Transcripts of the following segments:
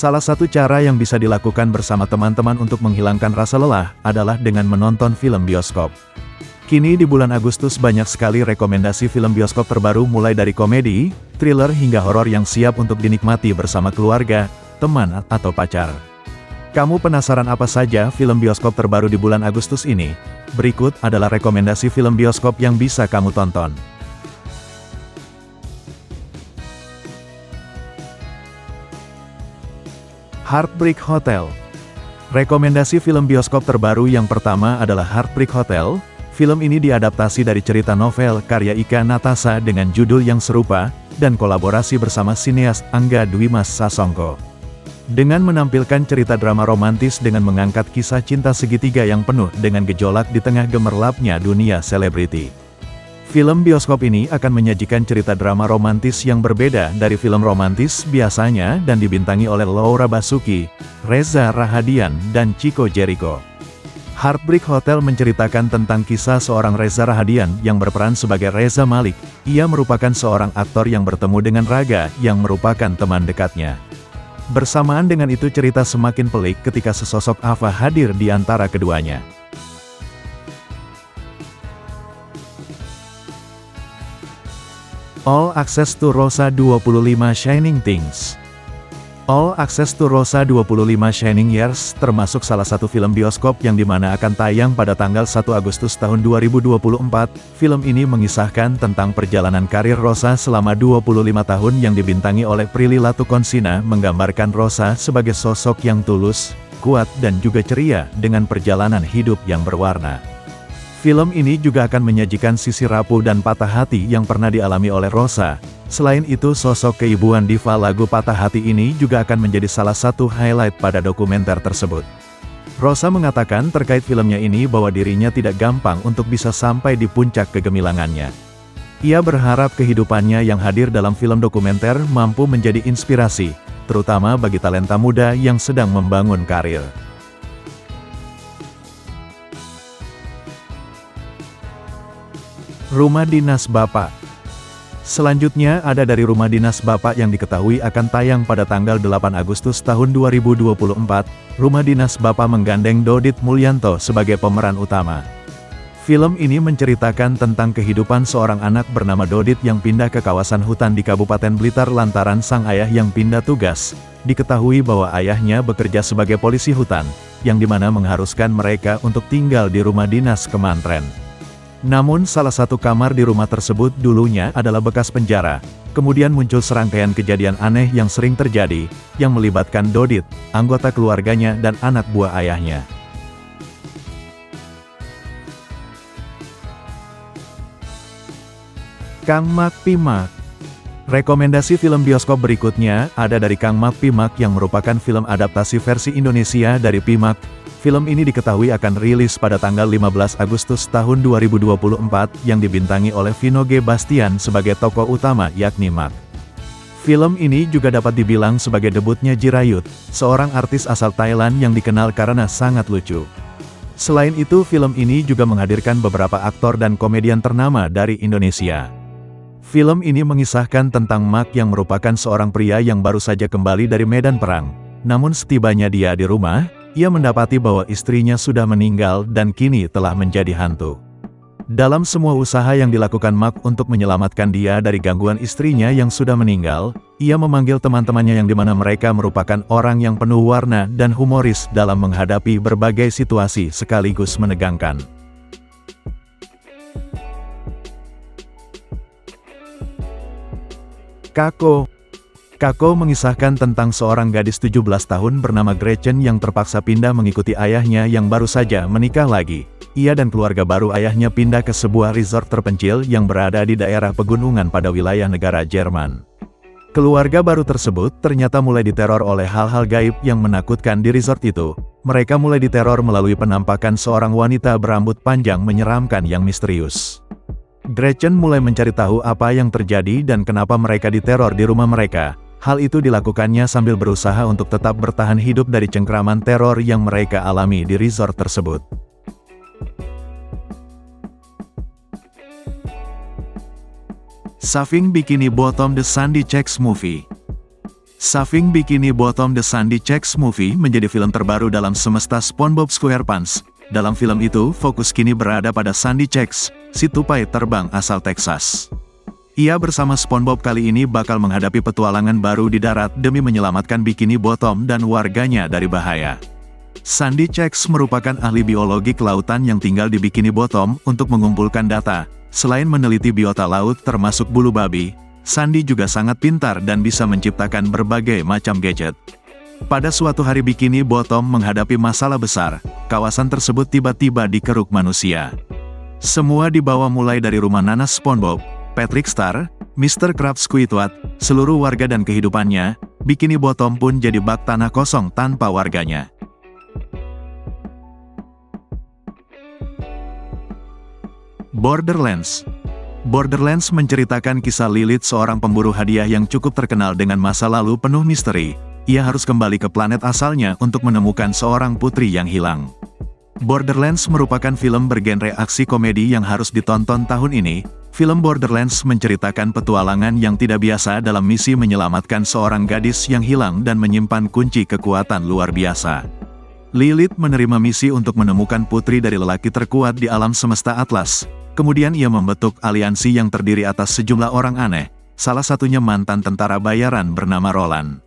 Salah satu cara yang bisa dilakukan bersama teman-teman untuk menghilangkan rasa lelah adalah dengan menonton film bioskop. Kini di bulan Agustus banyak sekali rekomendasi film bioskop terbaru mulai dari komedi, thriller hingga horor yang siap untuk dinikmati bersama keluarga, teman, atau pacar. Kamu penasaran apa saja film bioskop terbaru di bulan Agustus ini? Berikut adalah rekomendasi film bioskop yang bisa kamu tonton. Heartbreak Hotel. Rekomendasi film bioskop terbaru yang pertama adalah Heartbreak Hotel. Film ini diadaptasi dari cerita novel karya Ika Natasha dengan judul yang serupa, dan kolaborasi bersama sineas Angga Dwi Mas Sasongko. Dengan menampilkan cerita drama romantis dengan mengangkat kisah cinta segitiga yang penuh dengan gejolak di tengah gemerlapnya dunia selebriti. Film bioskop ini akan menyajikan cerita drama romantis yang berbeda dari film romantis biasanya dan dibintangi oleh Laura Basuki, Reza Rahadian, dan Chico Jericho. Heartbreak Hotel menceritakan tentang kisah seorang Reza Rahadian yang berperan sebagai Reza Malik. Ia merupakan seorang aktor yang bertemu dengan Raga yang merupakan teman dekatnya. Bersamaan dengan itu cerita semakin pelik ketika sesosok Ava hadir di antara keduanya. All Access to Rosa 25 Shining Things. All Access to Rosa 25 Shining Years termasuk salah satu film bioskop yang dimana akan tayang pada tanggal 1 Agustus tahun 2024. Film ini mengisahkan tentang perjalanan karir Rosa selama 25 tahun yang dibintangi oleh Prilly Latukonsina, menggambarkan Rosa sebagai sosok yang tulus, kuat dan juga ceria dengan perjalanan hidup yang berwarna. Film ini juga akan menyajikan sisi rapuh dan patah hati yang pernah dialami oleh Rosa. Selain itu, sosok keibuan diva lagu Patah Hati ini juga akan menjadi salah satu highlight pada dokumenter tersebut. Rosa mengatakan terkait filmnya ini bahwa dirinya tidak gampang untuk bisa sampai di puncak kegemilangannya. Ia berharap kehidupannya yang hadir dalam film dokumenter mampu menjadi inspirasi, terutama bagi talenta muda yang sedang membangun karir. Rumah Dinas Bapak. Selanjutnya ada dari Rumah Dinas Bapak yang diketahui akan tayang pada tanggal 8 Agustus tahun 2024. Rumah Dinas Bapak menggandeng Dodit Mulyanto sebagai pemeran utama. Film ini menceritakan tentang kehidupan seorang anak bernama Dodit yang pindah ke kawasan hutan di Kabupaten Blitar lantaran sang ayah yang pindah tugas. Diketahui bahwa ayahnya bekerja sebagai polisi hutan, yang dimana mengharuskan mereka untuk tinggal di rumah dinas Kemantren. Namun salah satu kamar di rumah tersebut dulunya adalah bekas penjara. Kemudian muncul serangkaian kejadian aneh yang sering terjadi, yang melibatkan Dodit, anggota keluarganya dan anak buah ayahnya. Kang Mak Pimak. Rekomendasi film bioskop berikutnya ada dari Kang Mak Pimak yang merupakan film adaptasi versi Indonesia dari Pimak. Film ini diketahui akan rilis pada tanggal 15 Agustus tahun 2024 yang dibintangi oleh Vino G. Bastian sebagai tokoh utama yakni Mak. Film ini juga dapat dibilang sebagai debutnya Jirayut, seorang artis asal Thailand yang dikenal karena sangat lucu. Selain itu, film ini juga menghadirkan beberapa aktor dan komedian ternama dari Indonesia. Film ini mengisahkan tentang Mak yang merupakan seorang pria yang baru saja kembali dari medan perang. Namun setibanya dia di rumah, ia mendapati bahwa istrinya sudah meninggal dan kini telah menjadi hantu. Dalam semua usaha yang dilakukan Mak untuk menyelamatkan dia dari gangguan istrinya yang sudah meninggal, ia memanggil teman-temannya yang dimana mereka merupakan orang yang penuh warna dan humoris dalam menghadapi berbagai situasi sekaligus menegangkan. Kako. Kako mengisahkan tentang seorang gadis 17 tahun bernama Gretchen yang terpaksa pindah mengikuti ayahnya yang baru saja menikah lagi. Ia dan keluarga baru ayahnya pindah ke sebuah resort terpencil yang berada di daerah pegunungan pada wilayah negara Jerman. Keluarga baru tersebut ternyata mulai diteror oleh hal-hal gaib yang menakutkan di resort itu. Mereka mulai diteror melalui penampakan seorang wanita berambut panjang menyeramkan yang misterius. Gretchen mulai mencari tahu apa yang terjadi dan kenapa mereka diteror di rumah mereka. Hal itu dilakukannya sambil berusaha untuk tetap bertahan hidup dari cengkraman teror yang mereka alami di resort tersebut. Saving Bikini Bottom The Sandy Checks Movie. Saving Bikini Bottom: The Sandy Cheeks Movie menjadi film terbaru dalam semesta SpongeBob SquarePants. Dalam film itu, fokus kini berada pada Sandy Cheeks, si tupai terbang asal Texas. Ia bersama SpongeBob kali ini bakal menghadapi petualangan baru di darat demi menyelamatkan Bikini Bottom dan warganya dari bahaya. Sandy Cheeks merupakan ahli biologi kelautan yang tinggal di Bikini Bottom untuk mengumpulkan data. Selain meneliti biota laut termasuk bulu babi, Sandy juga sangat pintar dan bisa menciptakan berbagai macam gadget. Pada suatu hari Bikini Bottom menghadapi masalah besar, kawasan tersebut tiba-tiba dikeruk manusia. Semua dibawa mulai dari rumah nanas SpongeBob, Patrick Star, Mr. Krabs Squidward, seluruh warga dan kehidupannya. Bikini Bottom pun jadi bak tanah kosong tanpa warganya. Borderlands. Borderlands menceritakan kisah Lilith, seorang pemburu hadiah yang cukup terkenal dengan masa lalu penuh misteri. Ia harus kembali ke planet asalnya untuk menemukan seorang putri yang hilang. Borderlands merupakan film bergenre aksi komedi yang harus ditonton tahun ini. Film Borderlands menceritakan petualangan yang tidak biasa dalam misi menyelamatkan seorang gadis yang hilang dan menyimpan kunci kekuatan luar biasa. Lilith menerima misi untuk menemukan putri dari lelaki terkuat di alam semesta Atlas. Kemudian ia membentuk aliansi yang terdiri atas sejumlah orang aneh, salah satunya mantan tentara bayaran bernama Roland.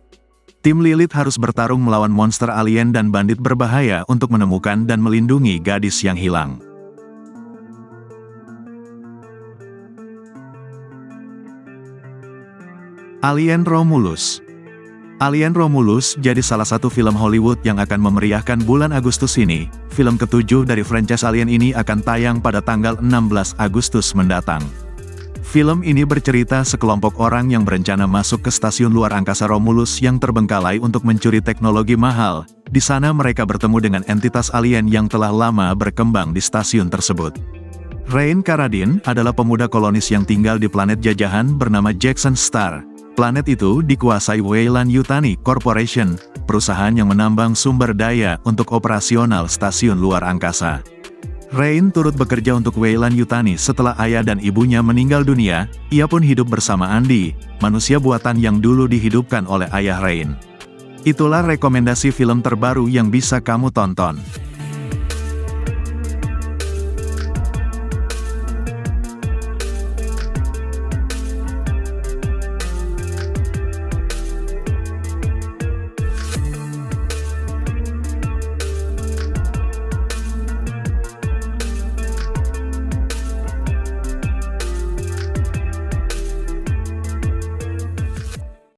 Tim Lilith harus bertarung melawan monster alien dan bandit berbahaya untuk menemukan dan melindungi gadis yang hilang. Alien Romulus. Alien Romulus jadi salah satu film Hollywood yang akan memeriahkan bulan Agustus ini. Film ke-7 dari franchise Alien ini akan tayang pada tanggal 16 Agustus mendatang. Film ini bercerita sekelompok orang yang berencana masuk ke stasiun luar angkasa Romulus yang terbengkalai untuk mencuri teknologi mahal. Di sana mereka bertemu dengan entitas alien yang telah lama berkembang di stasiun tersebut. Rain Carradine adalah pemuda kolonis yang tinggal di planet jajahan bernama Jackson Star. Planet itu dikuasai Weyland-Yutani Corporation, perusahaan yang menambang sumber daya untuk operasional stasiun luar angkasa. Rain turut bekerja untuk Weyland-Yutani setelah ayah dan ibunya meninggal dunia. Ia pun hidup bersama Andy, manusia buatan yang dulu dihidupkan oleh ayah Rain. Itulah rekomendasi film terbaru yang bisa kamu tonton.